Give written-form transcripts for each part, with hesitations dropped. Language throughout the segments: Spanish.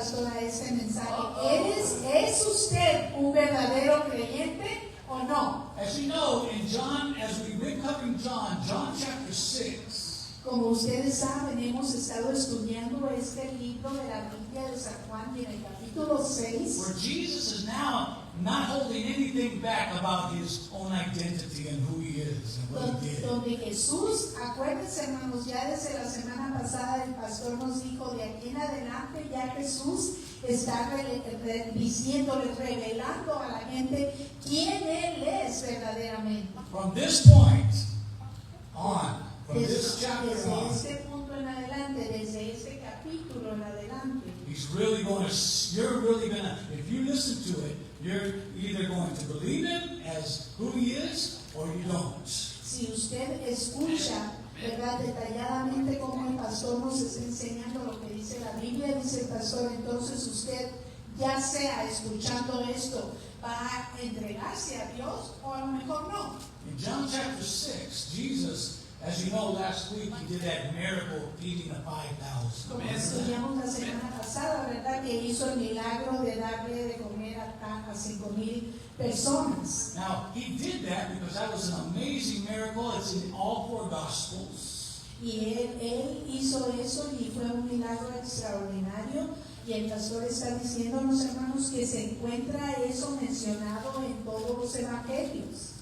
pastor, a este mensaje. ¿Es usted un verdadero creyente o no? As you know, in John, as we've been covering John chapter 6, Como ustedes saben, hemos estado estudiando este libro de la Biblia de San Juan, y en el capítulo 6, where Jesus is now not holding anything back about his own identity and who he is and what he did. donde Jesús, acuérdense hermanos, ya desde la semana pasada el pastor nos dijo, de aquí en adelante ya Jesús está diciéndole, revelando a la gente quién Él es verdaderamente. From this point on, from this chapter Desde on, este punto en adelante, desde este capítulo en adelante, he's really going to, you're really going to, if you listen to it, you're either going to believe him as who he is or you don't. si usted escucha, ¿verdad?, detalladamente como el pastor nos está enseñando lo que dice la Biblia, dice el pastor, entonces usted, ya sea escuchando esto, va a entregarse a Dios o a lo mejor no. In John chapter 6, Jesus, as you know, last week he did that miracle feeding the 5,000. Como estudiamos la semana pasada, ¿verdad?, que hizo el milagro de darle de comer a 5,000 personas. Now, he did that because that was an amazing miracle. It's in all 4 Gospels. Y él hizo eso y fue un milagro extraordinario. Y el pastor está diciéndonos, hermanos, que se encuentra eso mencionado en todos los evangelios.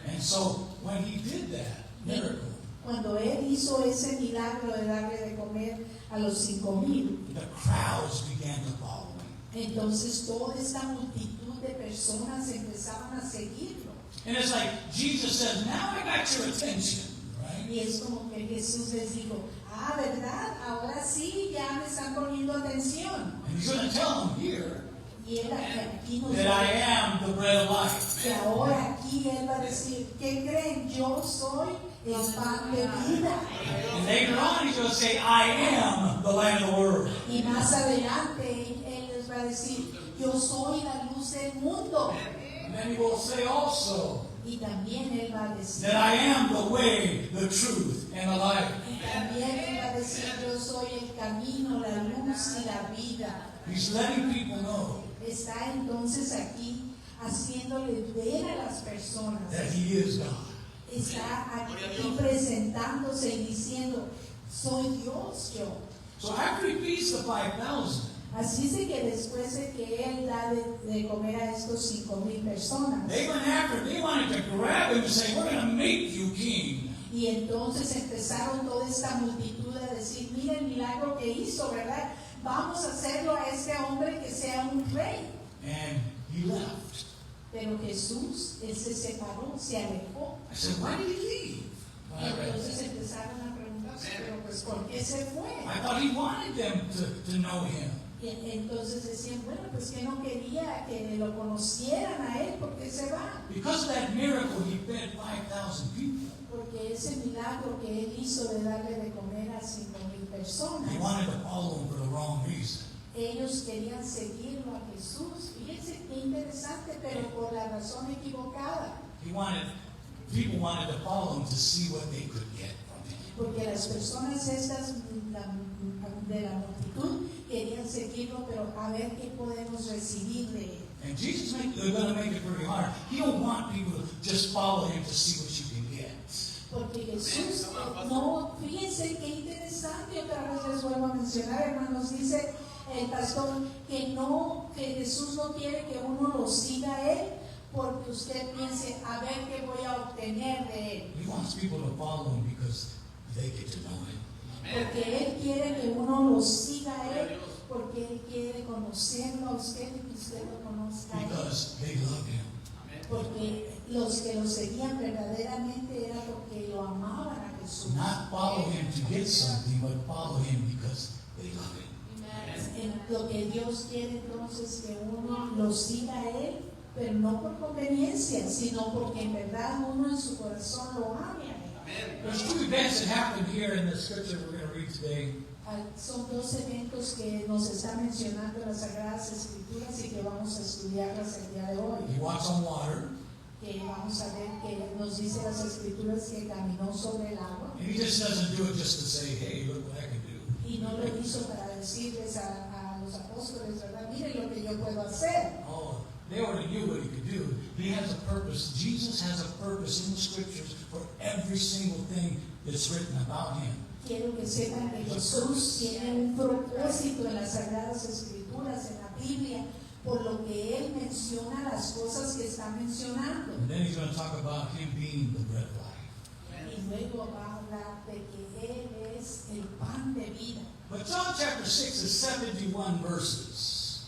And so, when he did that miracle, Cuando él hizo ese milagro de darle de comer a los 5,000, the crowds began to follow him. entonces toda esta multitud de personas empezaban a seguirlo. And it's like Jesus says, now I got your attention, right? Y es como que Jesús les dijo, ¿verdad? Ahora sí, ya me están poniendo atención. And he's going to tell them here Y él aquí nos that I am the bread of life. que ahora aquí él va a decir, ¿qué creen? Yo soy el pan de vida. And later on he's going to say, I am the light of the world. Y más adelante él les va a decir, yo soy la luz del mundo. And then he will say also Y también él va a decir, that I am the way, the truth, and the life. y también él va a decir, yo soy el camino, la luz y la vida. He's letting people know Está entonces aquí haciéndole ver a las personas. that he is God. Está aquí presentándose y diciendo, soy Dios yo. So after he feeds the 5,000, Así es de que después de que él da de comer a estos 5,000 personas, they went after him. They wanted to grab him and say, we're going to make you king. y entonces empezaron toda esta multitud a decir, mira el milagro que hizo, ¿verdad? Vamos a hacerlo a este hombre que sea un rey. And he left. Pero Jesús, él se separó, se alejó. I said, why did he leave? When I read Entonces that. empezaron a preguntarse, pero pues ¿por qué se fue? I thought he wanted them to know him. Y entonces decían, bueno, pues que no quería que lo conocieran a él, ¿por qué se va? Because of that miracle, he fed 5,000 people. Porque ese milagro que él hizo de darle de comer a 5,000 personas, They wanted to follow him for the wrong reason. ellos querían seguirlo a Jesús. Fíjense qué interesante, pero por la razón equivocada. People wanted to follow him to see what they could get from him. Porque las personas estas de la multitud querían seguirlo, pero a ver qué podemos recibir de él. And Jesus, they're going to make it very hard. He don't want people to just follow him to see what you can get. Porque Jesús, no, fíjense qué interesante, otra vez les vuelvo a mencionar, hermanos, dice el pastor que Jesús no quiere que uno lo siga a él, porque usted piense, a ver qué voy a obtener de él. He wants people to follow him because they get to know him. Porque él quiere que uno lo siga a él, porque él quiere conocerlo a usted y que usted lo conozca a él. Because they love him. Porque los que lo seguían verdaderamente era porque lo amaban a Jesús. Not follow him to get something, but follow him because they love him. Lo que Dios quiere entonces que uno lo siga a él, pero no por conveniencia, sino porque en verdad uno en su corazón lo ama a él. There's 2 events that happened here in the scripture we're going to read today. Son 2 eventos que nos está mencionando las Sagradas Escrituras y que vamos a estudiarlas el día de hoy. He walks on water, Que vamos a ver que nos dice las Escrituras que caminó sobre el agua. and he just doesn't do it just to say, hey, look what I can do. Y no lo hizo para decirles a los apóstoles, yo puedo hacer. Oh, they already knew what he could do. He has a purpose. Jesus has a purpose in the scriptures for every single thing that's written about him. Quiero que sepan que Jesús tiene un propósito en las Sagradas Escrituras, en la Biblia, por lo que Él menciona las cosas que está mencionando. And then he's going to talk about him being the bread of life. Y luego va a hablar de que Él es el pan de vida. But John chapter 6 is 71 verses.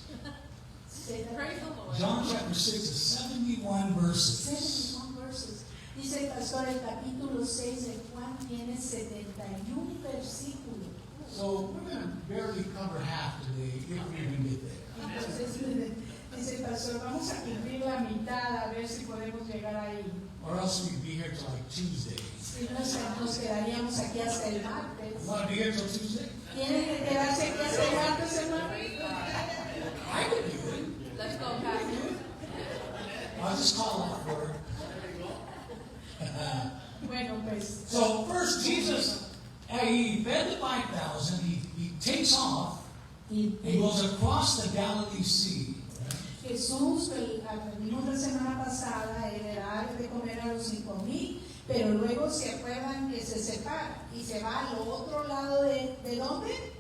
Se da- Praise the Lord. John chapter 6 is 71 verses. 71 verses. Dice el pastor, el capítulo 6 de Juan tiene 71 versículos. So we're going to barely cover half today if we even get there. Entonces, dice el pastor, vamos a cumplir la mitad a ver si podemos llegar ahí. Or else we'd be here till like Tuesday. Si no, nos quedaríamos aquí hasta el martes. You want to be here till Tuesday? ¿Tienen que quedarse aquí hasta el martes, hermano? I could do it. Let's go, Pastor. I'll just call off work. Bueno, pues, So first Jesus, he fed the 5,000. He takes off y, and goes across the Galilee Sea. Jesús, aprendimos la semana pasada, Él era de comer a los 5,000, pero luego se acuerdan que se separa y se va al otro lado ¿de dónde?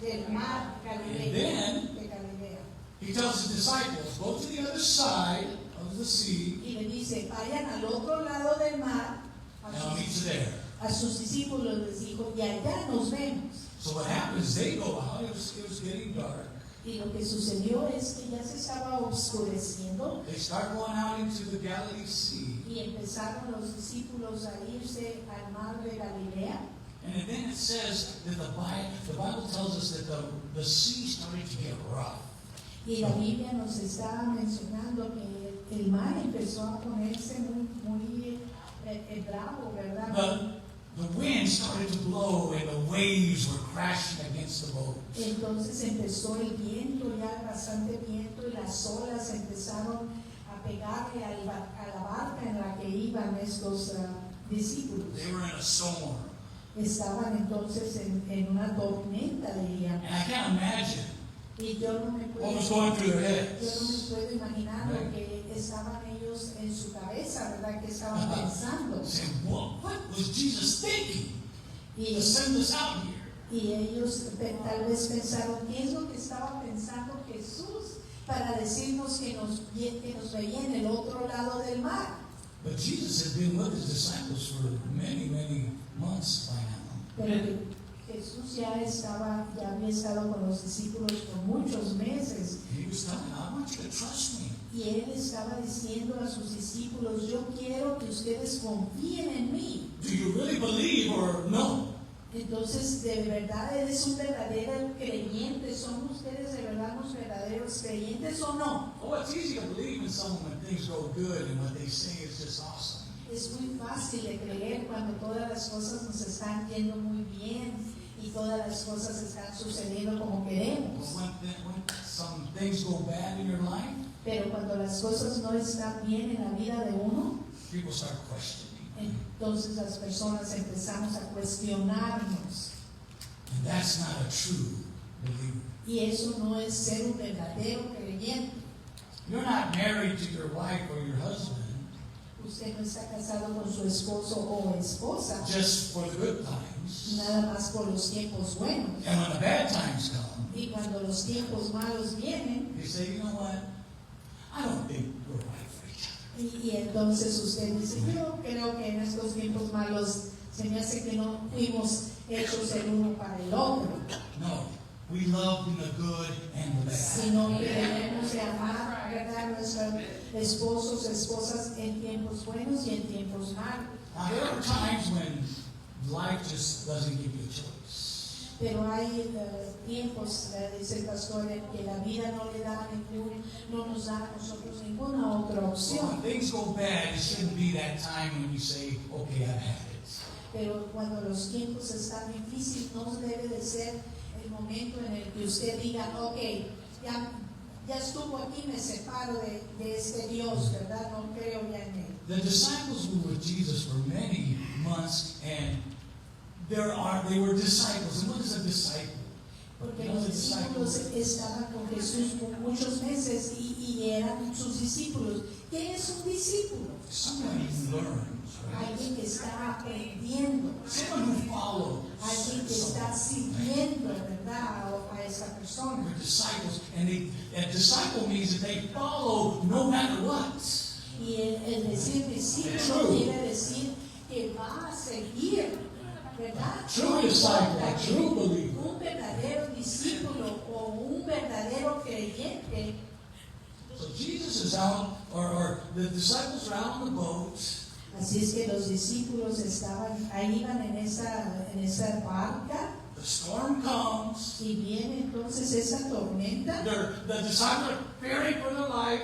Del mar Galileo. De Galilea. He tells his disciples, go to the other side of the sea, Y le dice, vayan al otro lado del mar. and I'll meet you there. A sus discípulos les dijo, y allá nos vemos. So what happens, they go out, it was getting dark. Y lo que sucedió es que ya se estaba oscureciendo They start going out into the Galilee Sea. y empezaron los discípulos a irse al mar de Galilea. And then it says that the Bible tells us that the sea started to get rough. Y la Biblia nos está mencionando que el mar empezó a ponerse muy bravo, ¿verdad? The wind started to blow and the waves were crashing against the boat. Entonces empezó el viento, ya bastante viento, y las olas empezaron a pegarle a la barca en la que iban estos discípulos. They were in a storm. Estaban entonces en una tormenta, diríamos. And I can't imagine Y yo no me puedo, what was going through their yo no me heads. puedo imaginar lo que estaban ellos en su cabeza, ¿verdad? Que estaban pensando. Saying, what was Jesus thinking Y, to send us out here? y ellos tal vez pensaron, ¿qué es lo que estaba pensando Jesús para decirnos que nos veía en el otro lado del mar? But Jesus had been with his disciples for many, many months by now. Pero que Jesús ya había estado con los discípulos por muchos meses. He was telling them, I want you to trust me. Y Él estaba diciendo a sus discípulos, yo quiero que ustedes confíen en mí. Do you really believe or no? Entonces, ¿de verdad eres un verdadero creyente? ¿Son ustedes de verdad unos verdaderos creyentes o no? Oh, it's easy to believe in someone when things go good and what they say is just awesome. Es muy fácil de creer cuando todas las cosas nos están yendo muy bien y todas las cosas están sucediendo como But queremos. when some things go bad in your life, Pero cuando las cosas no están bien en la vida de uno, people start questioning. entonces las personas empezamos a cuestionarnos. And that's not a true believer. Y eso no es ser un verdadero creyente. You're not married to your wife or your husband Usted no está casado con su esposo o esposa just for the good times. nada más por los tiempos buenos. And when the bad times come, Y cuando los tiempos malos vienen, you say, you know what? I don't think we're right for each other. y entonces usted dice, yo creo que en estos tiempos malos se me hace que no fuimos hechos el uno para el otro, No, we love in the good and the bad. sino que debemos de amar, ¿verdad?, a nuestros esposos, esposas en tiempos buenos y en tiempos malos. Now, there are times when life just doesn't give you a choice. Pero hay tiempos, dice el pastor, en que la vida no nos da a nosotros ninguna otra So opción. when things go bad, it shouldn't be that time when you say, okay, I've had it. Pero cuando los tiempos están difíciles, no debe de ser el momento en el que usted diga, ok, ya estuvo aquí, me separo de este Dios, ¿verdad? No creo ya en él. The disciples were with Jesus for many months, and they were disciples. And what is a disciple? Porque los discípulos estaban con Jesús por muchos meses y eran sus discípulos. ¿Qué es un discípulo? Somebody who learns, right? Alguien que está aprendiendo, Someone who follows. alguien que está siguiendo, ¿verdad? A esa persona. We're disciples, and a disciple means that they follow no matter what. Y el decir discípulo quiere decir que va a seguir, ¿verdad? True disciple, true believer. Un verdadero discípulo o un verdadero creyente. So Jesus is out, or the disciples are out on the boat. Así es que los discípulos ahí iban en esa barca The storm comes. y viene entonces esa tormenta The disciples are fearing for their life.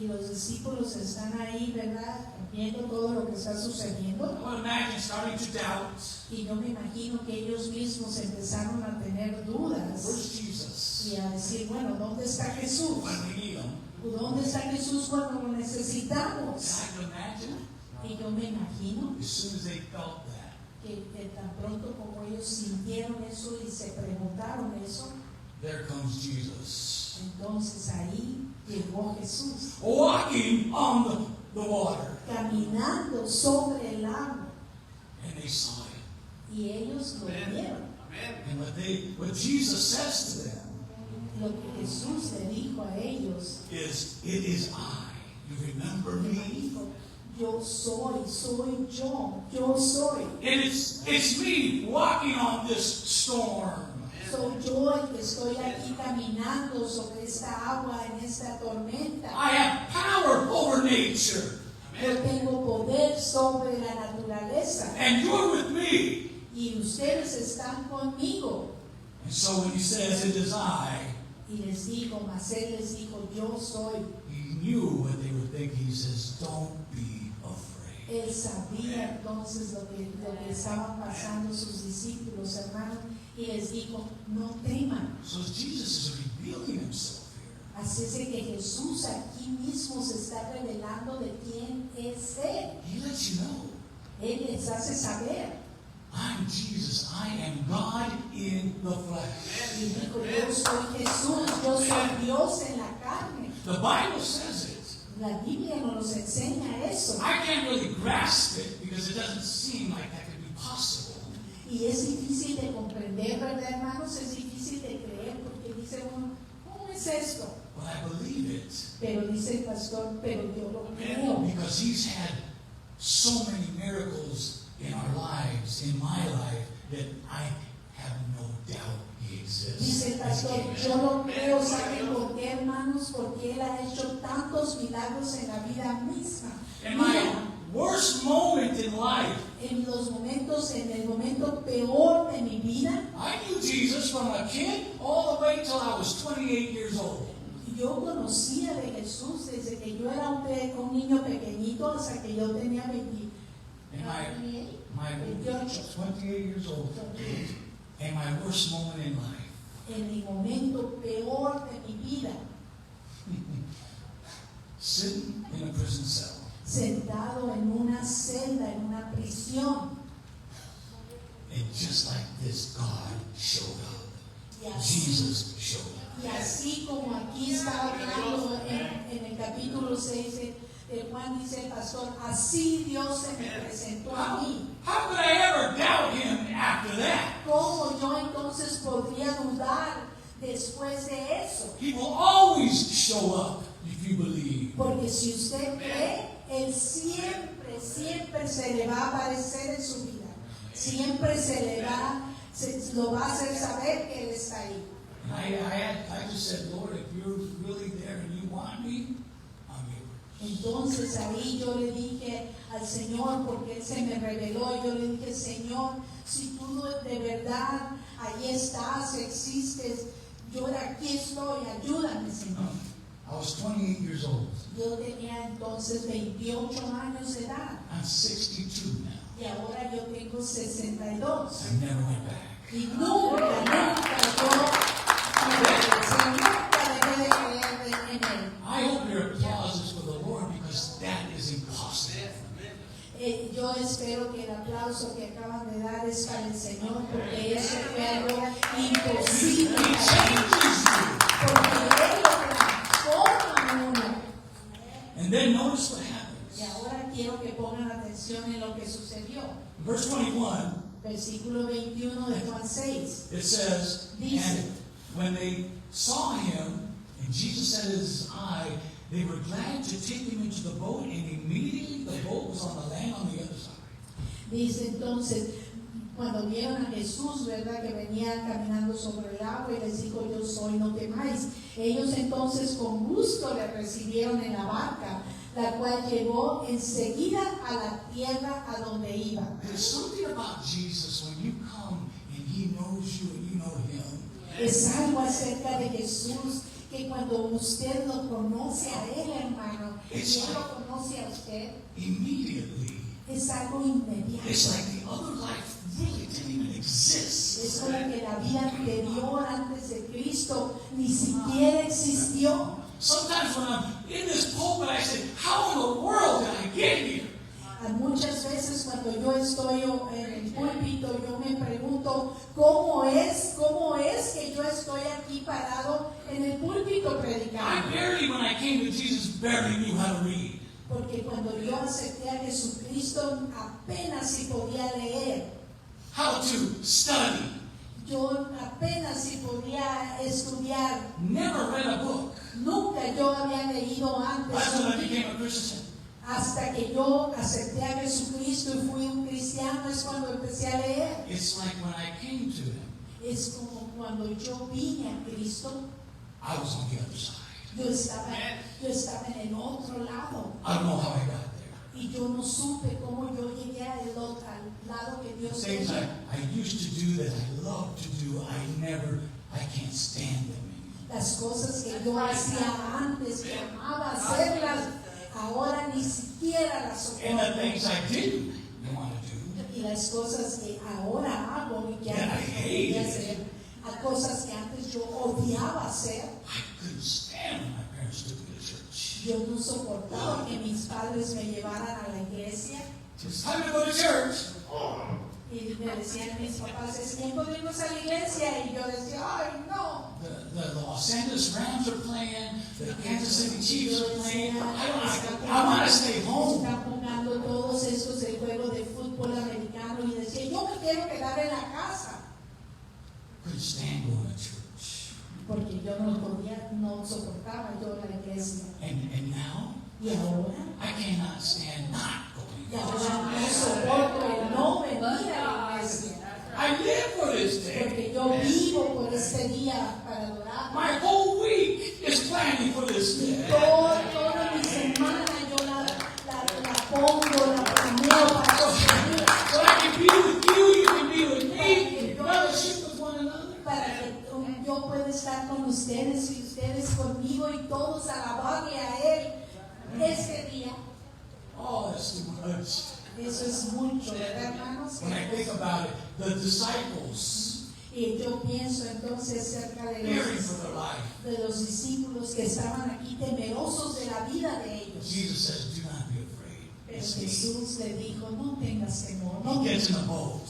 y los discípulos están ahí, ¿verdad? Viendo todo lo que está sucediendo. I would imagine starting to doubt. Y yo me imagino que ellos mismos empezaron a tener dudas Where's Jesus? y a decir, bueno, ¿dónde está Jesús? When we need him. ¿Dónde está Jesús cuando lo necesitamos? I can imagine Y yo me imagino as soon as they felt that, que tan pronto como ellos sintieron eso y se preguntaron eso, there comes Jesus. entonces ahí llegó Jesús, Walking on the water. caminando sobre el agua, And they saw it. y ellos lo vieron. And what Jesus says to them Lo que Jesús le dijo a ellos, is, it is I. You remember le me? dijo, yo soy yo soy. And it's me walking on this storm. Soy yo el que estoy aquí caminando sobre esta agua, en esta tormenta. I have power over nature. Yo tengo poder sobre la naturaleza. And you're with me. Y ustedes están conmigo. And so when he says, it is I, Y les dijo, mas él les dijo, yo soy. he knew what they were thinking. He says, don't be afraid. Él sabía entonces lo que estaban pasando sus discípulos, hermanos, y les dijo, no teman. So Jesus is revealing himself here. Así es de que Jesús aquí mismo se está revelando de quién es Él. He lets you know, Él les hace saber. I'm Jesus. I am God in the flesh. Y dijo, yo soy Jesús, yo soy Dios en la carne. The Bible says it. La Biblia nos enseña eso. I can't really grasp it because it doesn't seem like that could be possible. Y es difícil de comprender, ¿verdad, hermanos? Es difícil de creer porque dice uno, ¿cómo es esto? But I believe it Pero dice el pastor, pero yo lo creo. because he's had so many miracles in our lives, in my life, that I have no doubt he exists. Dice el pastor, yo lo creo, ¿saben por qué, hermanos? Porque Él ha hecho tantos milagros en la vida misma. In my worst moment in life, En el momento peor de mi vida, I knew Jesus from a kid all the way till I was 28 years old. yo conocía de Jesús desde que yo era un niño pequeñito hasta que yo tenía 28. My 28 years old. And my worst moment in life. En mi momento peor de mi vida, Sitting in a prison cell. sentado en una celda, en una prisión. And just like this, God showed up. Y así, Jesus showed up. y así como aquí está hablando en el capítulo 6 de Juan, dice el pastor, así Dios se me presentó a mí. How could I ever doubt him after that? ¿Cómo yo entonces podría dudar después de eso? He will always show up if you believe. Porque si usted cree, Él siempre se le va a aparecer en su vida. Siempre lo va a hacer saber que Él está ahí. And I just said, Lord, if you're really there and you want me, I'm yours. Entonces ahí yo le dije al Señor, porque Él se me reveló, yo le dije, Señor, si tú de verdad ahí estás, existes, yo aquí estoy, ayúdame, Señor. I was 28 years old. Yo tenía entonces 28 años de edad I'm 62 now. y ahora yo tengo 62. I never went back. Y nunca yo me regresé, nunca dejé de creer en Él. I hope your applause is for the Lord because that is impossible. Yo espero que el aplauso aplauso que acaban de dar es para el Señor, porque eso fue algo imposible He para Él, changes you. porque Él lo transforma a uno. And then notice what Y happens. ahora quiero que pongan atención en lo que sucedió. Verse 21, Versículo 21 de Juan 6. it says, Dice. and when they saw him, and Jesus set his eye, they were glad to take him into the boat, and immediately the boat was on the land on the other side. Dice entonces, cuando vieron a Jesús, ¿verdad? Que venía caminando sobre el agua y les dijo, yo soy, no temáis. Ellos entonces con gusto le recibieron en la barca, la cual llegó enseguida a la tierra a donde iba. There's something about Jesus when you come and he knows you and you know him. Es algo acerca de Jesús que cuando usted lo conoce a Él, hermano, y Él lo conoce a usted, Immediately, es algo inmediato. it's like the other life really didn't even exist. Es como que la vida anterior, antes de Cristo, ni siquiera existió. Sometimes when I'm in this pulpit, I say, how in the world did I get here? Muchas veces cuando yo estoy en el púlpito, yo me pregunto, ¿cómo es que yo estoy aquí parado en el púlpito I predicando? barely, when I came to Jesus, barely knew how to read. Porque cuando yo acepté a Jesucristo, apenas si podía leer. How to study. Yo apenas si podía estudiar. Never read a book. Nunca yo había leído antes. That's when I became a Christian. Hasta que yo acepté a Jesucristo y fui un cristiano es cuando empecé a leer. It's like when I came to him, Es como cuando yo vine a Cristo, I was on the other side. yo estaba en el otro lado. I don't know how I got there. Y yo no supe cómo yo llegué al lado que Dios Things tenía. I used to do that I love to do, I can't stand them anymore. Las cosas que yo hacía antes, que amaba hacerlas, ahora ni siquiera las And the soporto. things I didn't want to do, Y las cosas que ahora hago y que Yeah, antes I no hated podía it. hacer, a cosas que antes yo odiaba hacer, I couldn't stand when my parents took me to church. yo no soportaba que mis padres me llevaran a la iglesia. It's time to go to church. Y me decían mis papás, es tiempo de irnos a la iglesia. Y yo decía, ay, no. The Los Angeles Rams are playing, the Kansas City Chiefs are playing. I want to stay home. Están jugando todos estos del juego de fútbol americano. Y decía, yo me quiero quedar en la casa. Couldn't stand going to church. Porque yo no soportaba yo la iglesia. And now, Y ahora, I cannot stand not going. y ahora no soporto el no venir a la iglesia. I live for this day. Porque yo vivo por este día para adorar. My whole week is planning for this day. Toda mi semana yo la pongo, la planeo para este día. So I can be with you, you can be with me, fellowship with one another. Para que yo pueda estar con ustedes y ustedes conmigo y todos alabarle a Él este día. Oh, that's too much. Eso es mucho, ¿verdad, hermanos? When I think about it, the disciples, Y yo pienso entonces acerca fearing for their life. de los discípulos que estaban aquí temerosos de la vida de ellos. Jesus says, do not be afraid. Pero It's me. Jesús le dijo, no tengas temor, He gets in a boat,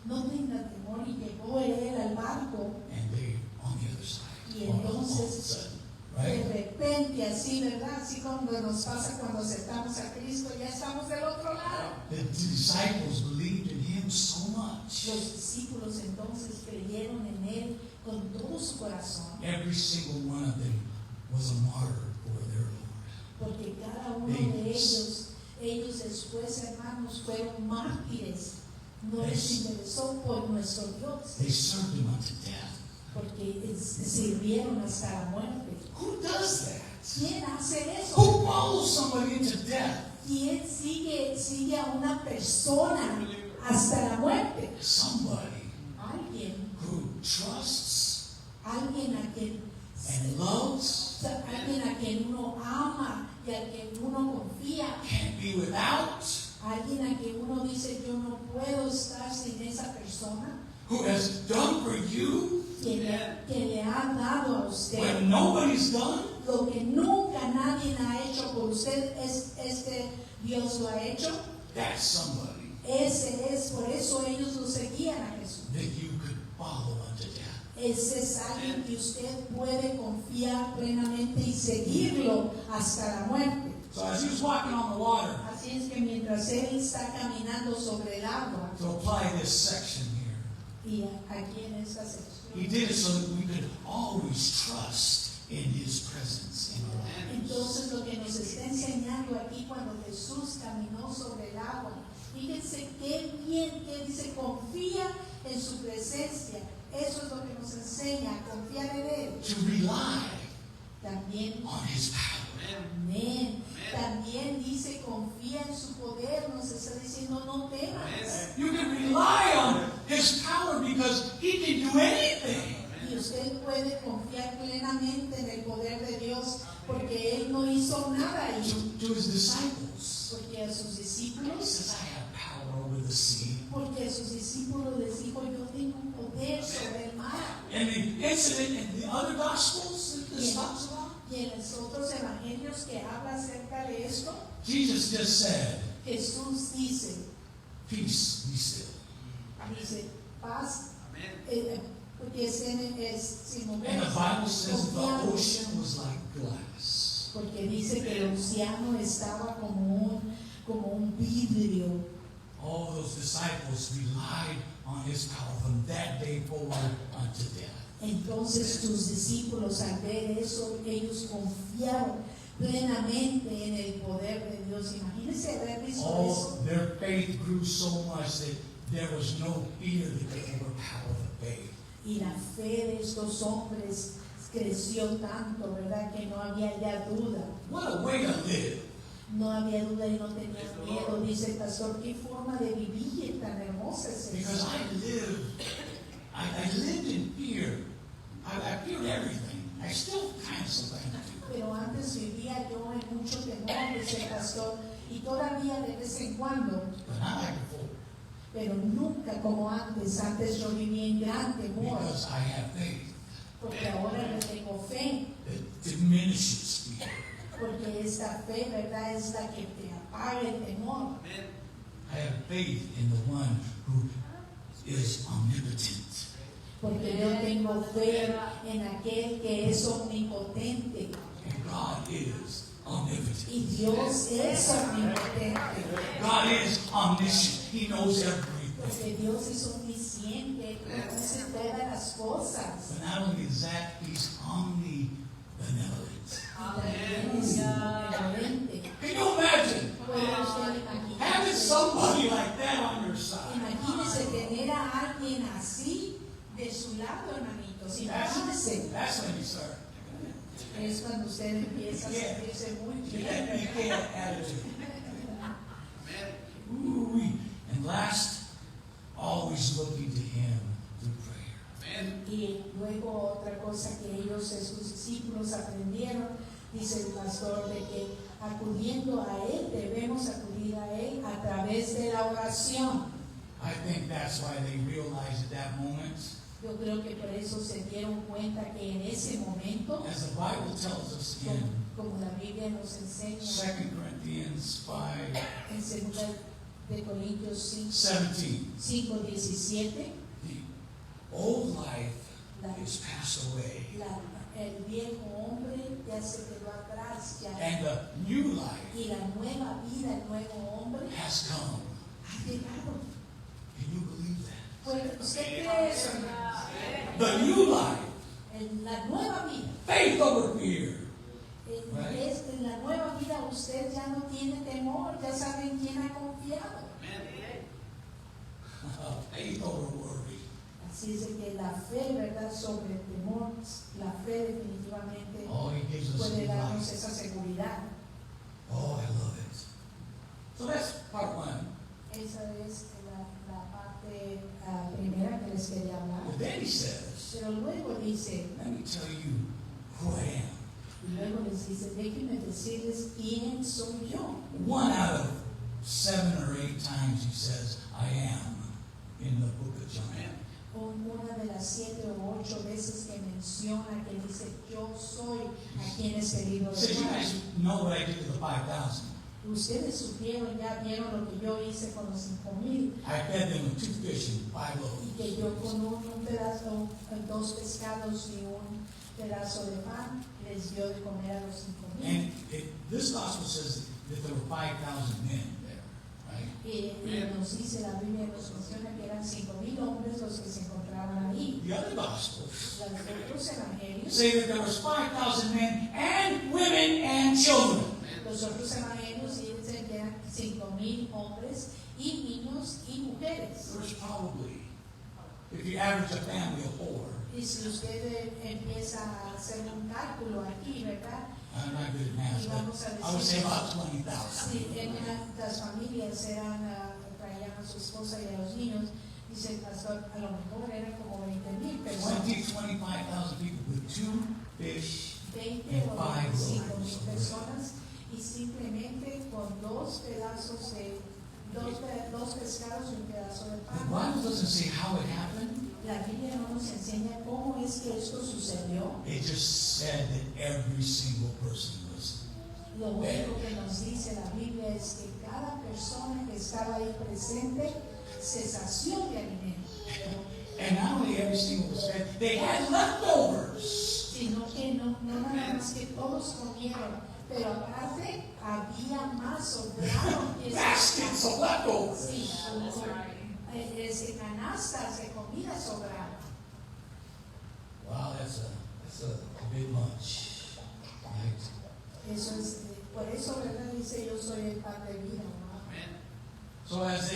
no tengas temor. Y llegó él al barco and they on the other side. y All of a entonces sudden, de right? repente, así, ¿verdad? Así como nos pasa cuando aceptamos a Cristo, ya estamos del otro lado. The disciples believed in him so much. Los discípulos entonces creyeron en Él con todo su corazón, Every single one of them was a martyr for their Lord. porque cada uno de ellos después, hermanos, fueron mártires. No les interesó por nuestro Dios, They served him unto death. porque sirvieron hasta la muerte. Who does that? ¿Quién hace eso? Who follows somebody into death? ¿Quién sigue a una persona hasta la muerte? Somebody Alguien who trusts a quien and loves, alguien a quien uno ama y a quien uno confía, can't be without, alguien a quien uno dice yo no puedo estar sin esa persona, who has done for you que le ha dado a usted when nobody's done. lo que nunca nadie ha hecho por usted, este Dios lo ha hecho. That's somebody Por eso ellos lo seguían a Jesús. that you could follow unto death. Ese es alguien que usted puede confiar plenamente y seguirlo hasta la muerte. So as he was walking on the water, Así es que mientras él está caminando sobre el agua, to apply this section here, y aquí en esta sección, he did it so that we could always trust in his presence in our lives. entonces lo que nos está enseñando aquí cuando Jesús caminó sobre el agua, fíjense qué bien que dice, confía en su presencia. Eso es lo que nos enseña, a confiar en Él. To rely También, on his power. amén. También dice, confía en su poder. Nos está diciendo, no temas. You can rely on his power because he can do anything. Y usted puede confiar plenamente en el poder de Dios porque Él no hizo nada ahí. To his disciples, Porque a sus he discípulos, says, I have power over the sea. porque a sus discípulos les dijo, yo tengo poder sobre el mar. And the incident in the other gospels that this talks about, Y en los otros evangelios que habla acerca de esto, Jesus just said, Jesús dice, peace, be still. paz, porque sin And the Bible says the confiado, ocean was like glass. porque dice que el océano estaba como un vidrio. All those disciples relied on his power from that day forward unto death. Entonces tus discípulos al ver eso, ellos confiaron plenamente en el poder de Dios. Imagínense haber visto eso. Oh, their faith grew so much that there was no fear that could overpower the faith. Y la fe de estos hombres creció tanto, ¿verdad? Que no había ya duda. What a way to live. No había duda y no tenían miedo. Dice el pastor, qué forma de vivir tan hermosa es Because esa. I lived in fear. I feared everything. I still kind of sometimes do. Pero antes vivía yo en mucho temor, dice el pastor, y todavía de vez en cuando, But not like before. pero nunca como antes. Antes yo vivía en gran temor, Because I have faith porque ahora le tengo fe, that diminishes fear. porque esta fe, ¿verdad?, es la que te apaga el temor. I have faith in the one who is omnipotent. Porque yo tengo fe en aquel que es omnipotente. And God is omnipotent. Y Dios es omnipotente. God is omniscient. He knows everything. Porque Dios es omnisciente, conoce todas las cosas. But not only is that, He's omnibenevolent. Y también es benevolente. Can you imagine Puede usted having imaginarse. somebody like that on your side? Imagínese tener a alguien así de su lado, hermanitos. Imagínese. That's when you start. Es cuando usted empieza a sentirse muy Get that bien. PK attitude. Ooh-wee. And last, always looking to Him through prayer. Y luego otra cosa que ellos, sus discípulos, aprendieron, dice el pastor, de que acudiendo a Él, debemos acudir a Él a través de la oración. I think that's why they realized at that moment, Yo creo que por eso se dieron cuenta que en ese momento, as the Bible tells us in como la Biblia nos enseña 2 Corinthians 5, en 2 de Corintios 17, 5:17, the old life is passed away, el viejo hombre ya se quedó atrás, ya, and the new life y la nueva vida, el nuevo hombre has come. ha llegado. Can you believe that? Pues, ¿usted cree eso? The new life, La nueva vida. faith over fear. En la nueva vida usted ya no tiene temor, ya sabe en quién ha confiado. Faith over worry. Así es de que la fe, ¿verdad?, sobre el temor, la fe definitivamente Oh, He gives us a puede new darnos life. esa seguridad. Oh, I love it. So that's part one. Esa es la parte primera que les quería hablar. But then He says, Pero luego dice, let me tell you who I am. y luego les dice, déjenme decirles quién soy yo. 1 out of 7 or 8 times He says, I am, in the book of John. Una de las 7 o 8 veces que menciona que dice yo soy a quien es querido He says, you de guys know what I did to the 5,000. Ustedes supieron, ya vieron lo que yo hice con los 5,000. I fed them with 2 fish and 5 loaves. Y que yo con un pedazo, 2 pescados y un pedazo de pan les dio de comer a los 5,000. And this gospel says that there were 5,000 men there, right? Y nos dice la Biblia, nos menciona que eran 5,000 hombres los que se encontraban ahí. The other gospels Los otros evangelios, say that there was 5,000 men and women and children. los otros evangelios dicen que eran 5,000 hombres y niños y mujeres. There was probably, if you average a family of 4, Y si usted empieza a hacer un cálculo aquí, ¿verdad? I'm not good at math, but I would say about 20,000. Si en las familias traían a su esposa y a los niños, dice el pastor, a lo mejor eran como 20,000 personas. 25,000 people with 2 fish 20 o 25,000 personas y simplemente con 2 pedazos de, 2 pescados y un pedazo de The pan. Bible doesn't say how it happened. La Biblia no nos enseña cómo es que esto sucedió. It just said that every single person was. Lo único que nos dice la Biblia es que cada persona que estaba ahí presente se sació de alimento. And not only every single was fed, they had leftovers. Sino que no nada más que todos comieron, pero aparte había más sobrado. Baskets of leftovers. Sí, canastas de comida sobrada. Wow, that's a big lunch. Right? Eso es, por eso, ¿verdad? Dice, yo soy el pan de vida, ¿no? So as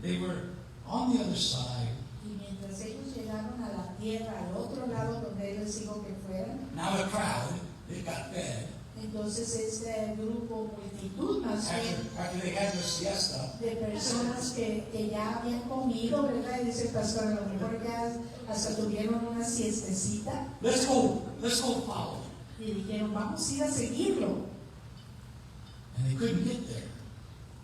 they were on the other side, Y mientras ellos llegaron a la tierra, al otro lado donde él les dijo que fueran, now the crowd, they got fed. entonces este grupo, multitud más bien, After they had their siesta, de personas que ya habían comido, ¿verdad? Y dice el pastor, a lo mejor ya hasta tuvieron una siestecita let's go follow. y dijeron, vamos a ir a seguirlo. And they couldn't get there.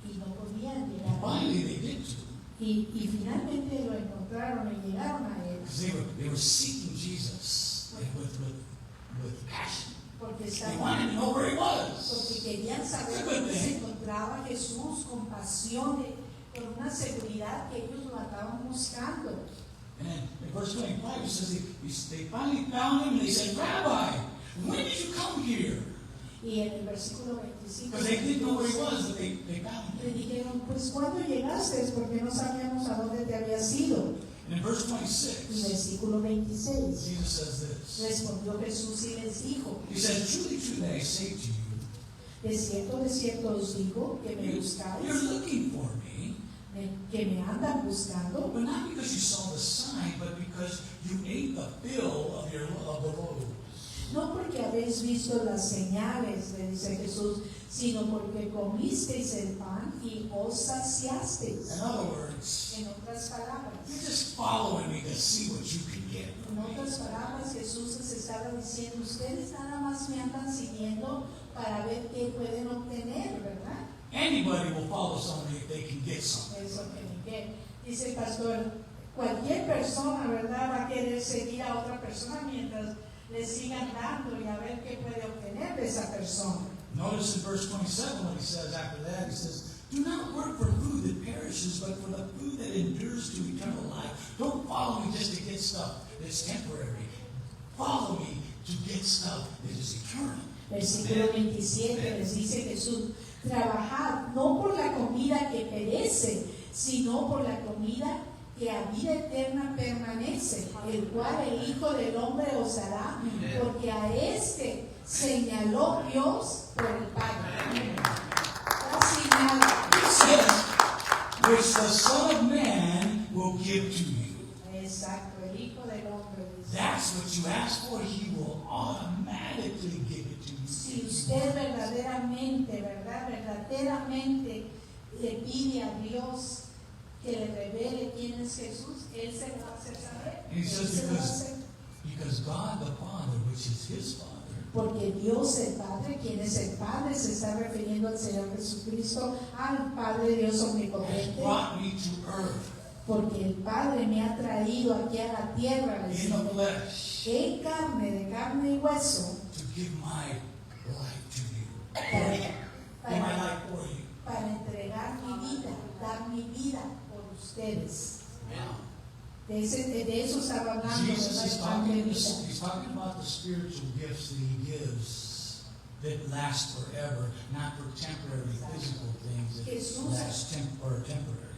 Y no podían And llegar. finally they did too. Y finalmente lo encontraron y llegaron a él. Because they were seeking Jesus with passion. Porque They wanted to know where he was. porque querían saber dónde se encontraba Jesús con pasión, con una seguridad que ellos lo andaban buscando. And then in verse 25 it says they finally found him and they said, Rabbi, when did you come here? Y en el versículo 25 Because they didn't know where he was, but they found le him. dijeron, pues ¿cuándo llegaste? Porque no sabíamos a dónde te habías ido. And in verse Y 26, versículo 26 Jesus says this. respondió Jesús y les dijo, He says, truly, truly, I say to you, de cierto os digo que me you're buscáis, looking for me, que me andan buscando, but not because you saw the sign, but because you ate the fill of the loaves. no porque habéis visto las señales, le dice Jesús, sino porque comisteis el pan y os saciasteis. In other words, En otras palabras, you're just following me to see what you can get. en otras palabras, Jesús les estaba diciendo, ustedes nada más me andan siguiendo para ver qué pueden obtener, ¿verdad? Anybody will follow somebody if they can get something. Eso que Miguel dice el pastor, cualquier persona, ¿verdad?, va a querer seguir a otra persona mientras le sigan dando y a ver qué puede obtener de esa persona. Notice in verse 27 what he says after that. He says, do not work for food that perishes, but for the food that endures to eternal life. Don't follow me just to get stuff that's temporary. Follow me to get stuff that is eternal. Versículo 27 les dice Jesús, trabajad no por la comida que perece, sino por la comida que a vida eterna permanece, el cual el Hijo del Hombre os dará, porque a este señaló Dios por el Padre. La señal, He says, which the Son of Man will give to you. exacto, el Hijo del Hombre dice. That's what you ask for. He will automatically give it to you. Si usted verdaderamente le pide a Dios que le revele quién es Jesús, Él se lo va a hacer saber. And he Él says se lo va a hacer. because God the Father, which is his Father, Porque Dios el Padre, quien es el Padre, se está refiriendo al Señor Jesucristo, al Padre Dios has omnipotente. brought me to earth Porque el Padre me ha traído aquí a la tierra, le in dice, the flesh en carne, de carne y hueso, to give my life to you. para, Give my life for you. ustedes. Wow. De eso estaba hablando, Jesus ¿verdad? is El pan de talking, vida. he's talking about the spiritual gifts that he gives that last forever, not for temporary physical things that Jesús- last temporary.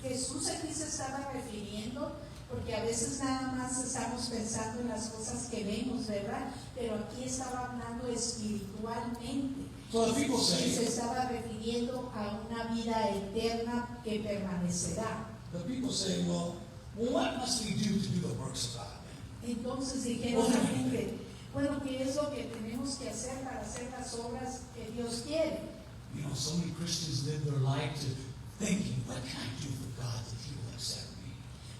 Jesús aquí se estaba refiriendo, porque a veces nada más estamos pensando en las cosas que vemos, ¿verdad? Pero aquí estaba hablando espiritualmente. So the people Y se say, estaba refiriendo a una vida eterna que permanecerá. the people say, well, what must we do to do the works of God? Entonces dijeron a la gente, bueno, ¿qué es lo que tenemos que hacer para hacer las obras que Dios quiere? You know, so many Christians live their life to thinking, what can I do for God that He will accept me?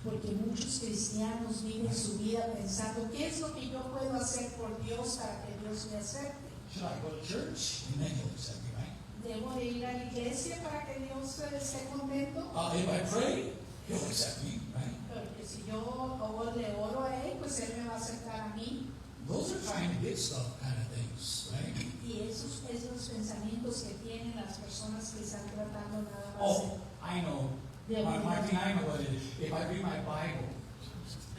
Porque muchos cristianos viven su vida pensando, ¿qué es lo que yo puedo hacer por Dios para que Dios me acepte? Should I go to church? And then He'll accept me, right? ¿Debo de ir a la iglesia para que Dios esté contento? If I pray, He'll accept me, right? Porque si yo le oro a Él, pues Él me va a aceptar a mí. Those are trying to get stuff kind of things, right? Y esos los pensamientos que tienen las personas que están tratando nada más Oh, I know. de Martin, I know what it is. If I read my Bible,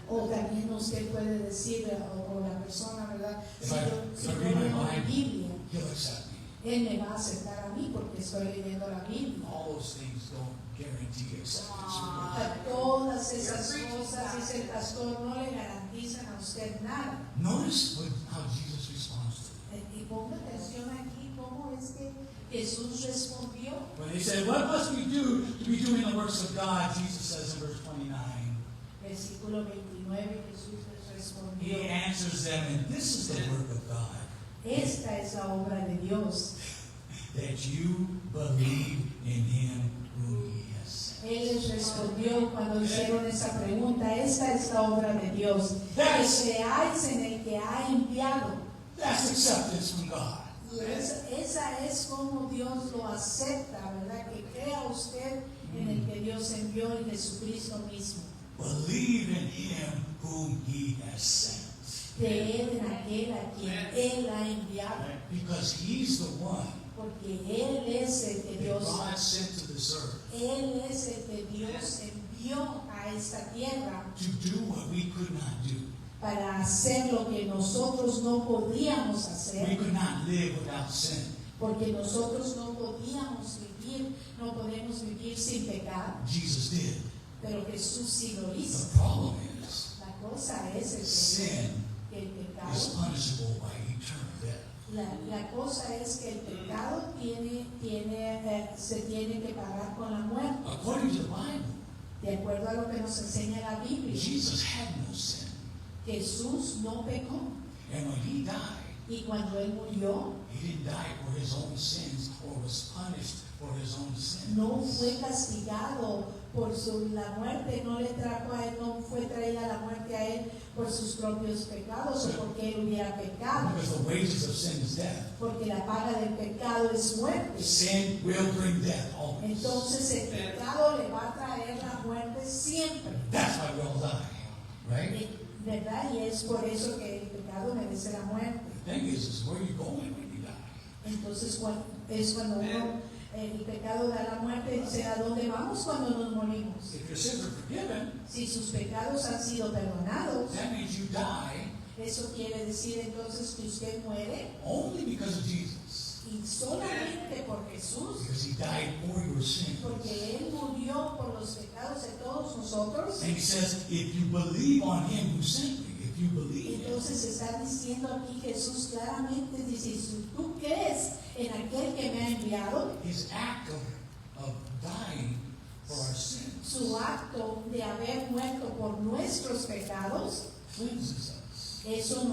O también usted puede decir, o la persona, ¿verdad? Si yo read my leo la Bible, Biblia, He'll accept me. Él me va a aceptar a mí porque estoy leyendo la Biblia. All those things don't guarantee acceptance. Todas esas cosas, dice el pastor, no le garantizan a usted nada. Notice how Jesus responds to it. Y ponga atención aquí cómo es que Jesús respondió. When they said, what must we do to be doing the works of God? Jesus says in verse 29, Versículo 29, Jesús les respondió. He answers them, and this is the work of God, Esta es la obra de Dios. that you believe in Him whom He has sent. Él les respondió cuando hicieron esa pregunta, esta es la obra de Dios, que creáis en el que ha enviado. That's acceptance from God. Y esa es como Dios lo acepta, ¿verdad? Que crea usted en el que Dios envió, en Jesucristo mismo. Believe in Him whom He has sent. Creer en aquel a quien Él ha enviado, Because He's the one porque Él es el que that Dios, God sent to this earth Él es el que Dios envió a esta tierra to do what we could not do. para hacer lo que nosotros no podíamos We hacer, could not live without sin. porque nosotros no podíamos vivir, no podemos vivir sin pecado, Jesus did. pero Jesús sí lo hizo. The problem is, La cosa es sin que el is pecado, punishable by eternal death. la cosa es que el pecado se tiene que pagar con la muerte, According to the Bible, de acuerdo a lo que nos enseña la Biblia. Jesus had no sin. Jesús no pecó, And when He died, y cuando Él murió, He didn't die for His own sins or was punished for His own sins. no fue castigado por la muerte, no le trajo a Él, no fue traída la muerte a Él por sus propios pecados o porque Él hubiera pecado, Because the wages of sin is death. porque la paga del pecado es muerte. Sin will bring death always. Entonces el pecado le va a traer la muerte siempre, That's why we all die, right? ¿verdad? Y es por eso que el pecado merece la muerte. The thing is where you going when you die. Entonces es cuando el pecado da la muerte, dice, ¿a dónde vamos cuando nos morimos? If your sins are forgiven, Si sus pecados han sido perdonados, that means you die eso quiere decir entonces que usted muere, only because of Jesus. y solamente por Jesús, Because He died for your sins. porque Él murió por los pecados de todos nosotros. And He says, if you believe on Him who sent me, if you believe Him, Entonces está diciendo aquí Jesús claramente, dice, si tú crees en aquel que me ha enviado, His act of dying for our sins su acto de haber muerto por nuestros pecados, cleanses us. eso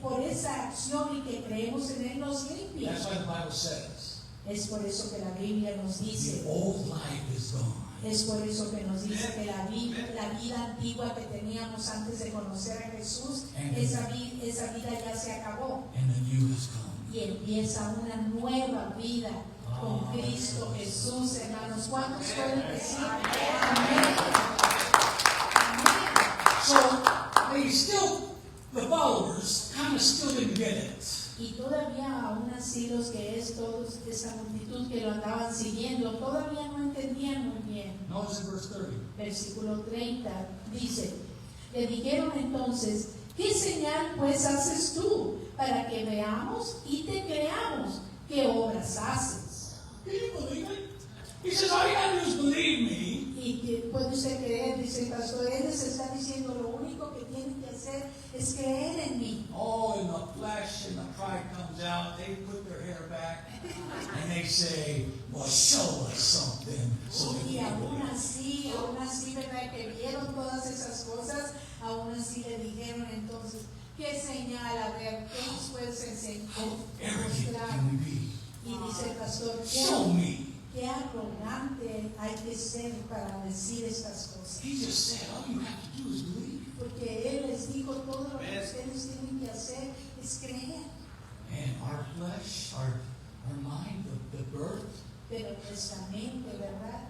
por esa acción y que creemos en Él nos limpia. That's why the Bible says, Es por eso que la Biblia nos dice, the old life is gone. es por eso que nos dice que la vida antigua que teníamos antes de conocer a Jesús, esa vida ya se acabó. And the new has come. Y empieza una nueva vida con Cristo Jesús, hermanos. ¿Cuántos pueden decir amén? Amén. So they still, the followers, kind of still didn't get it. Y todavía aún así los que es toda esa multitud que lo andaban siguiendo, todavía no entendían muy bien. Notice in verse 30. Versículo 30 dice, le dijeron entonces, ¿qué señal pues haces tú para que veamos y te creamos? ¿Qué obras haces? Can you believe it? He says, all you gotta do is believe me. Y que puede usted creer, dice el pastor, él les está diciendo, lo único que tienen que hacer es creer en mí. Oh, and the flesh and the pride comes out. They put their hair back and they say, well, show us something. So that we Y can aún believe. así, ¿verdad? Que vieron todas esas cosas, aún así le dijeron entonces, ¿qué señal? A ver, ¿qué nos puedes enseñar? How arrogant Mostrar? can we be? Y dice el pastor, Show me. qué arrogante hay que ser para decir estas cosas. He just said, all you have to do is believe. Porque él les dijo, todo lo que ustedes tienen que hacer es creer. And our flesh, our mind, the birth Pero nuestra mente, ¿verdad?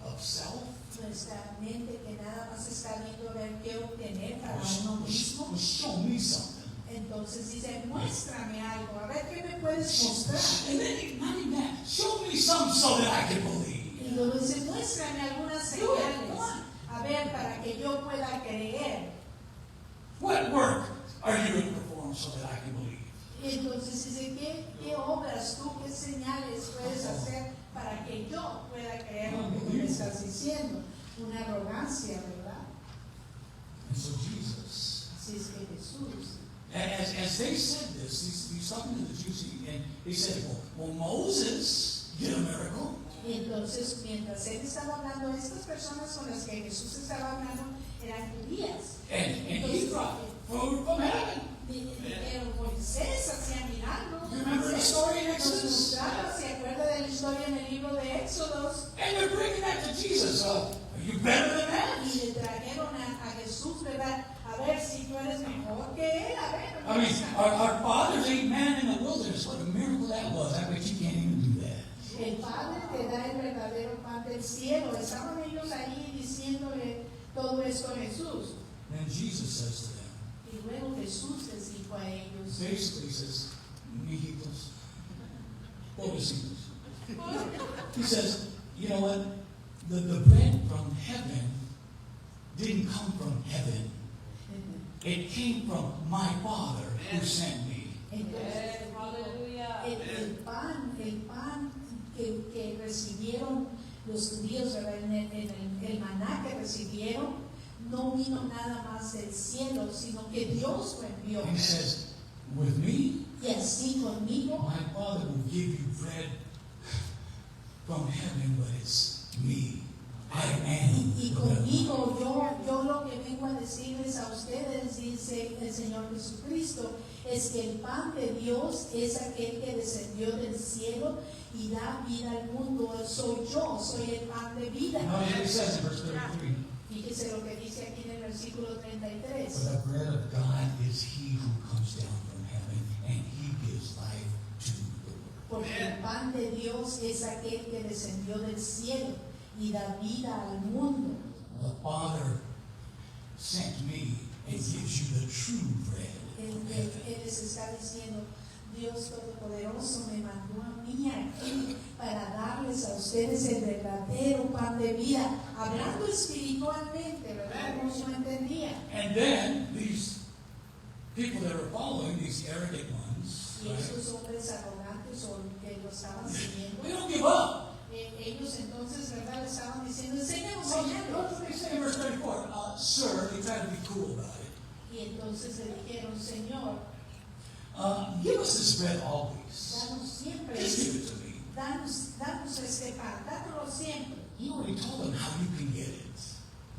of self, Nuestra mente que nada más está viendo a ver qué obtener para uno will mismo. show me something. Entonces dice, muéstrame algo, a ver qué me puedes mostrar. And then, not even that, show me something so that I can believe. Y luego dice, muéstrame algunas señales, a ver, para que yo pueda creer. What work are you going to perform so that I can believe? Y entonces dice, ¿qué obras tú, qué señales puedes hacer para que yo pueda creer lo que tú me estás diciendo? Una arrogancia, ¿verdad? And so Jesus, Así es que Jesús, as they said this, he's talking to the Jews, and he said, well, Moses did a miracle. y entonces mientras él estaba hablando, estas personas con las que Jesús estaba hablando eran judías. And he brought food from heaven. Pero Moisés hacía milagros. You remember the story in Exodus? ¿Se acuerda de la historia en el libro de Éxodos? And they're bringing that to Jesus. Are you better than that? Y le trajeron a Jesús, ¿verdad? A ver si tú eres mejor que él. A ver. I mean, our fathers ate manna in the wilderness. What a miracle that was. I bet you can't even do that. El Padre te da el verdadero pan del cielo. Estaban ellos ahí diciéndole todo esto a Jesús. Then Jesus says to them, Y luego Jesús les dijo a ellos, basically he says, mijitos, pobrecitos. He says, you know what? The bread from heaven didn't come from heaven. It came from my Father who sent me. entonces, el pan que recibieron los judíos, ¿verdad? El maná que recibieron, no vino nada más del cielo, sino que Dios lo envió. He says, with me, Y así conmigo, my Father will give you bread from heaven, but it's me. I am y the bread of conmigo yo lo que vengo a decirles a ustedes, dice el Señor Jesucristo, es que el pan de Dios es aquel que descendió del cielo y da vida al mundo. Soy yo, soy el pan de vida. Notice what he says in verse 33. Fíjese lo que dice aquí en el versículo For 33. the bread of God is he who comes down from heaven, and he gives life to the world. Porque el pan de Dios es aquel que descendió del cielo y da vida al mundo. The Father sent me and gives you the true bread from Él heaven. les está diciendo, Dios Todopoderoso me mandó a mí aquí para darles a ustedes el verdadero pan de vida, hablando espiritualmente, ¿verdad? No se entendía. And then these people that are following, these arrogant ones, Y right, esos hombres arrogantes o que lo estaban siguiendo, they don't give up. ellos entonces, ¿verdad? Le estaban diciendo, enséñanos Look señales. what they say in verse 34. Sir, they try to be cool about it. Y entonces le dijeron, Señor, Give us this bread always. danos siempre, Just give it to me. danos este pan, dánoslo siempre. He already told them how you can get it,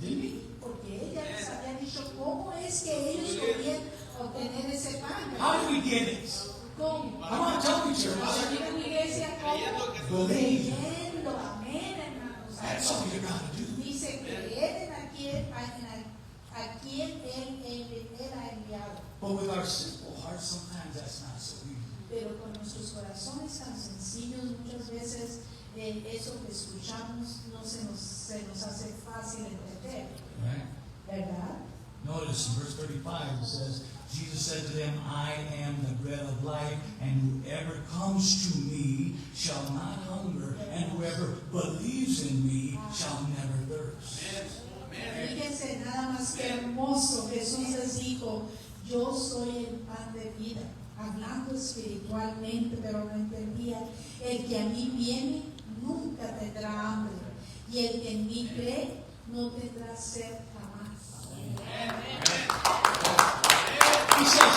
didn't he? Porque ella les había dicho cómo es que ellos podían obtener ese pan. How do we get it? ¿Cómo? I want to tell you, church. En la iglesia, ¿cómo? Believe. Creyendo, amén, hermanos. That's all you got to do. Dice, creer en a quien él era enviado. But with our simple hearts, sometimes that's not so easy. Pero con nuestros corazones tan sencillos, muchas veces eso que escuchamos no se nos hace fácil entender, Right? ¿verdad? Notice in verse 35 it says, Jesus said to them, I am the bread of life, and whoever comes to me shall not hunger, and whoever believes in me shall never thirst. Fíjense nada más que hermoso. Jesús les dijo, yo soy el pan de vida, hablando espiritualmente, pero no entendía. El que a mí viene nunca tendrá hambre, y el que en mí cree no tendrá sed jamás. He says,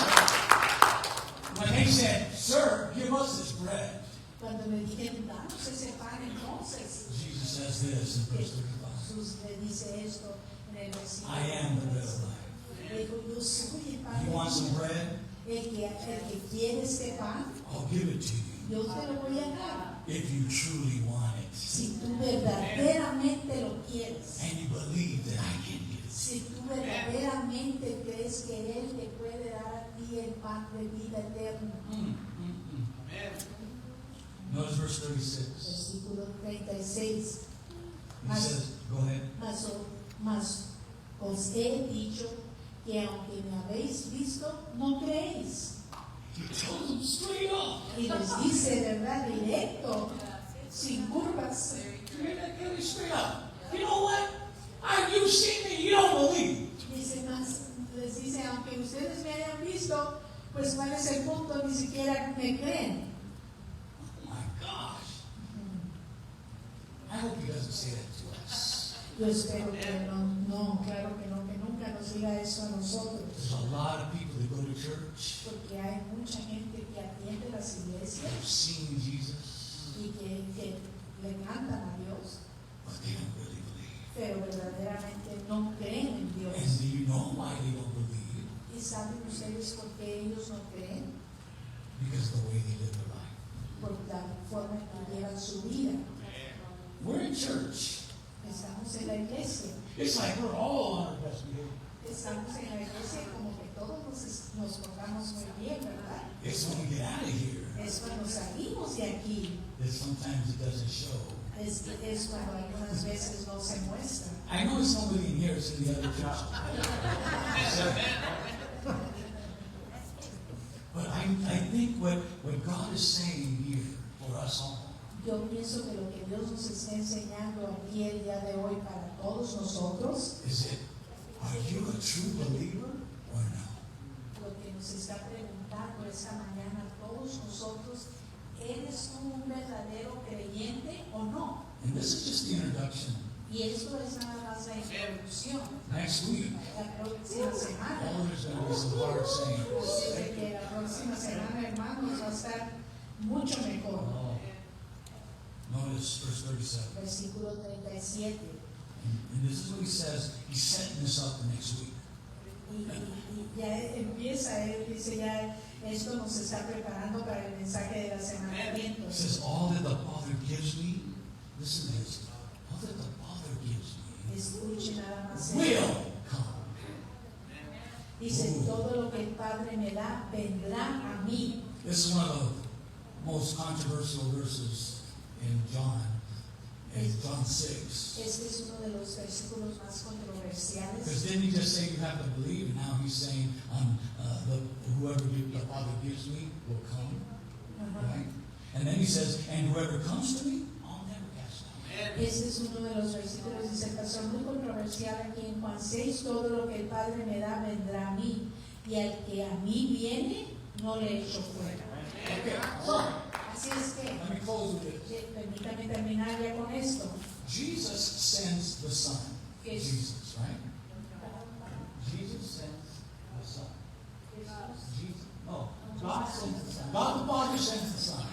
when they said, Sir, give us this bread, Cuando le dijeron, danos ese pan, entonces Jesus says this in verse 35. Jesús le dice esto en el versículo. I am the bread of life. Dijo, yo soy el pan You de want some vida. bread? El que quiere este pan, I'll give it to you yo te lo voy a dar. if you truly want it. Si tú verdaderamente lo quieres. And you believe that I can give it. Si tú verdaderamente crees que Él te puede dar a ti el pan de vida eterna. Notice verse 36. Versículo 36. He says, go ahead. Mas os he dicho que aunque me habéis visto, no creéis. He tells them straight up. Y les dice, ¿verdad? Directo, sin curvas. Really straight up. You know what? You've seen me, you don't believe. Dice más, les dice, aunque ustedes me hayan visto, pues cuál es el punto, ni siquiera me creen. Oh my gosh. I hope he doesn't say that to us. Yo espero que no, claro que no, que nunca nos diga eso a nosotros. There's a lot of people that go to church, Porque hay mucha gente que atiende las iglesias they've seen Jesus, y que le cantan a Dios, but they don't really believe. pero verdaderamente no creen en And Dios. do you know why they don't believe? ¿Y saben ustedes por qué ellos no creen? Because of the way they live their life. Por la forma en que llevan su vida. We're in church. Estamos en la iglesia. It's like we're all on our best behavior. Estamos en la iglesia como que todos nos portamos muy bien, ¿verdad? It's when we get out of here Es cuando salimos de aquí, that sometimes it doesn't show. es cuando algunas veces no se muestra. I know somebody in here is in the other church. But I think what God is saying here for us all Yo pienso que lo que Dios nos está enseñando aquí el día de hoy para todos nosotros, is it, are you a true believer or no? lo que nos está preguntando esta mañana a todos nosotros, ¿eres tú un verdadero creyente o no? And this is just the introduction. Y esto es nada más la introducción. Next week, La próxima semana, oh, there's going to be some hard sayings. desde que la próxima semana, hermanos, va a estar mucho mejor. Oh. Notice verse 37. Versículo 37. And this is what he says. He's setting this up the next week. Y ya empieza, él dice ya, esto nos está preparando para el mensaje de la semana He siguiente. says, all that the Father gives me, listen to this, all that the Father gives me Escuche nada más. will come. Dice, todo lo que el Padre me da, vendrá a mí. This is one of the most controversial verses in John 6. Este es uno de los versículos más controversiales. Because didn't he just say you have to believe, and now he's saying, whoever the Father gives me will come, right? And then he says, and whoever comes to me, I'll never cast out. Este es uno de los versículos, dice el pastor, muy controversial aquí en Juan 6, todo lo que el Padre me da vendrá a mí, y al que a mí viene, no le echo fuera. Okay, Así es que, let me close with this. permítame terminar ya con esto. Jesus sends the Son. Yes. Jesus, right? Jesus sends the Son. Jesus. No, God sends the Son. God the Father sends the Son.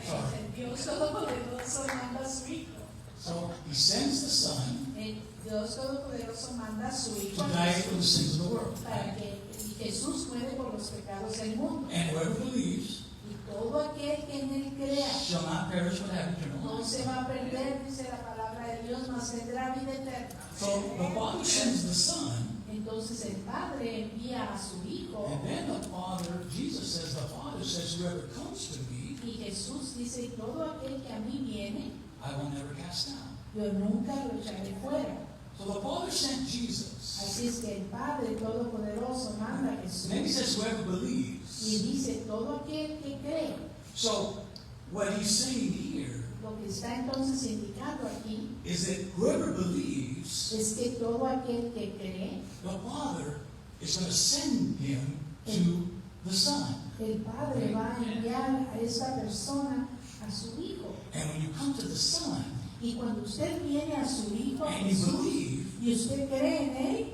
Sorry. El Dios Todopoderoso manda a su Hijo. So he sends the Son El Dios Todopoderoso manda a su Hijo to die for the sins of the world. para que y Jesús muere por los pecados del mundo. And whoever believes Y todo aquel que en él crea shall not perish but have eternal no life. se va a perder, dice la palabra de Dios, mas tendrá vida eterna. So the Father sends the Son, Entonces el Padre envía a su Hijo and then the Father, Jesus says, the Father says, whoever comes to me, y Jesús dice, todo aquel que a mí viene, I will never cast down. yo nunca lo echaré fuera. So the Father sent Jesus. Así es que el Padre Todopoderoso manda a Jesús. And then he says, whoever Y believes. dice, todo aquel que cree. So what he's saying here Lo que está entonces indicado aquí is that whoever believes, es que todo aquel que cree, the Father is going to send him to the Son. el Padre va a enviar a esta persona a su Hijo. And when you come to the Son Y cuando usted viene a su Hijo, a and you Jesús, believe, y usted cree en Él,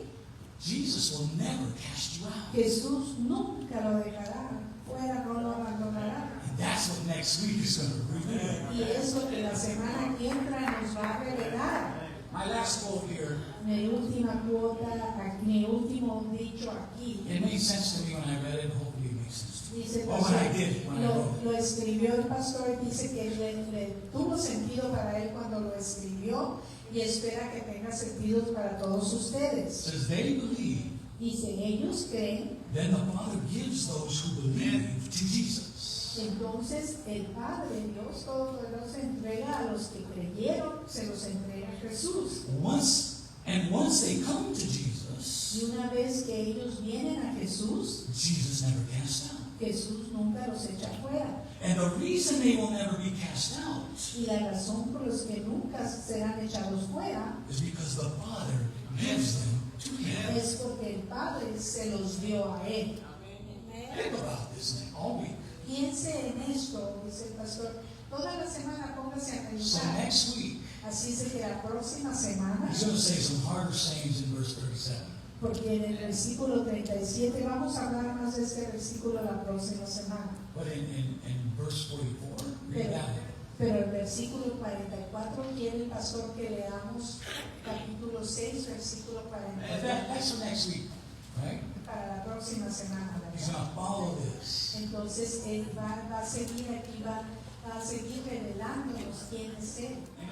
Jesus will never cast you out. Jesús nunca lo dejará fuera, no lo abandonará. And that's what next week is going to reveal. Y es lo que la semana que entra nos va a revelar. My last quote here, Mi última cuota, mi último dicho aquí. it made sense to me when I read it. Hopefully it makes sense to you. Dice, Oh, when I did it, when I wrote it. lo escribió el pastor, dice que le tuvo sentido para él cuando lo escribió y espera que tenga sentido para todos It ustedes. says they believe, Dice, ellos creen, then the Father gives those who believe to Jesus. entonces el Padre, Dios Todopoderoso, entrega a los que creyeron, se los entrega a Jesús. Once they come to Jesus, Y una vez que ellos vienen a Jesús, Jesus never cast out. Jesús nunca los echa fuera. And the reason they will never be cast out Y la razón por la que nunca serán echados fuera is because the Father gives them to Him. es porque el Padre se los dio a Él. Think about this thing all week. Piense en esto, dice el pastor. Toda la semana póngase a So pensar. next week, Así es que la próxima semana, He's going to say some harder sayings in verse 37. porque en el versículo 37 vamos a hablar más de este versículo la próxima semana. But in verse 44, read that. Pero el versículo 44 quiere el pastor que leamos capítulo 6, versículo And 44 that's for next week, right? para la próxima semana. He's ¿verdad? going to follow this. Entonces él va a seguir aquí, va a seguir revelándonos quién es Él. And